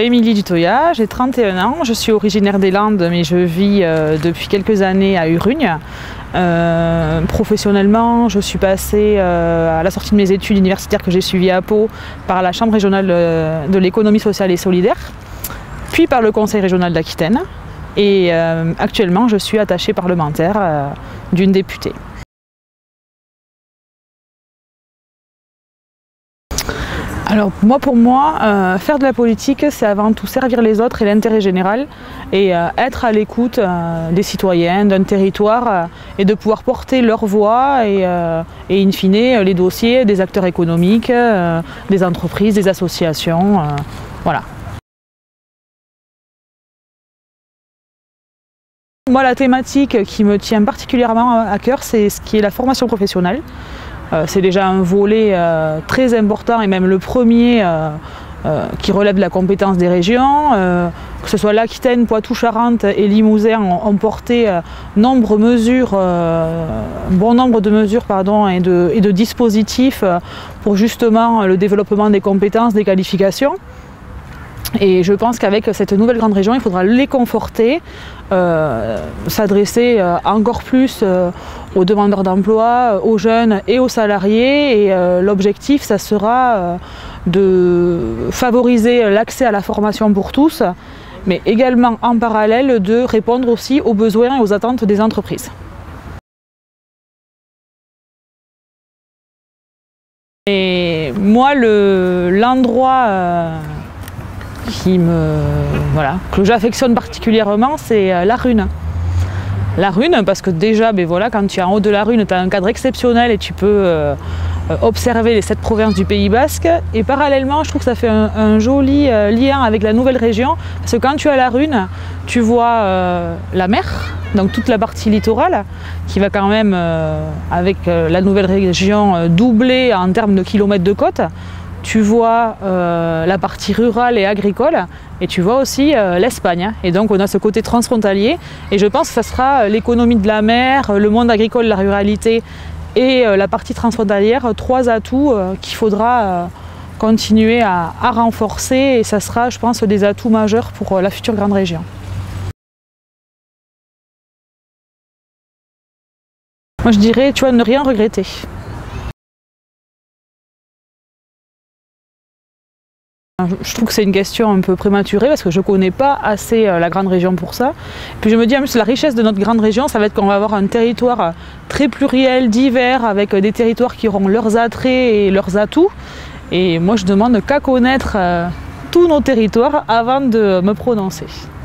Émilie Dutoya, j'ai 31 ans, je suis originaire des Landes mais je vis depuis quelques années à Urugne. Professionnellement, je suis passée à la sortie de mes études universitaires que j'ai suivies à Pau par la Chambre régionale de l'économie sociale et solidaire, puis par le Conseil régional d'Aquitaine et actuellement je suis attachée parlementaire d'une députée. Alors pour moi, faire de la politique, c'est avant tout servir les autres et l'intérêt général et être à l'écoute des citoyens, d'un territoire et de pouvoir porter leur voix et in fine les dossiers des acteurs économiques, des entreprises, des associations, voilà. Moi, la thématique qui me tient particulièrement à cœur, c'est ce qui est la formation professionnelle. C'est déjà un volet très important et même le premier qui relève de la compétence des régions. Que ce soit l'Aquitaine, Poitou-Charentes et Limousin ont porté un bon nombre de mesures et de dispositifs pour justement le développement des compétences, des qualifications. Et je pense qu'avec cette nouvelle grande région, il faudra les conforter, s'adresser encore plus aux demandeurs d'emploi, aux jeunes et aux salariés. Et l'objectif, ça sera de favoriser l'accès à la formation pour tous, mais également en parallèle de répondre aussi aux besoins et aux attentes des entreprises. Et moi, l'endroit que j'affectionne particulièrement, c'est la Rune. La Rune, parce que déjà, quand tu es en haut de la Rune, tu as un cadre exceptionnel et tu peux observer les 7 provinces du Pays Basque. Et parallèlement, je trouve que ça fait un joli lien avec la nouvelle région, parce que quand tu es à la Rune, tu vois la mer, donc toute la partie littorale, qui va quand même, avec la nouvelle région, doubler en termes de kilomètres de côte. Tu vois la partie rurale et agricole et tu vois aussi l'Espagne. Et donc on a ce côté transfrontalier et je pense que ça sera l'économie de la mer, le monde agricole, la ruralité et la partie transfrontalière, 3 atouts qu'il faudra continuer à renforcer et ça sera, je pense, des atouts majeurs pour la future grande région. Moi je dirais, tu vois, ne rien regretter. Je trouve que c'est une question un peu prématurée parce que je ne connais pas assez la grande région pour ça. Puis je me dis en plus la richesse de notre grande région, ça va être qu'on va avoir un territoire très pluriel, divers, avec des territoires qui auront leurs attraits et leurs atouts. Et moi je demande qu'à connaître tous nos territoires avant de me prononcer.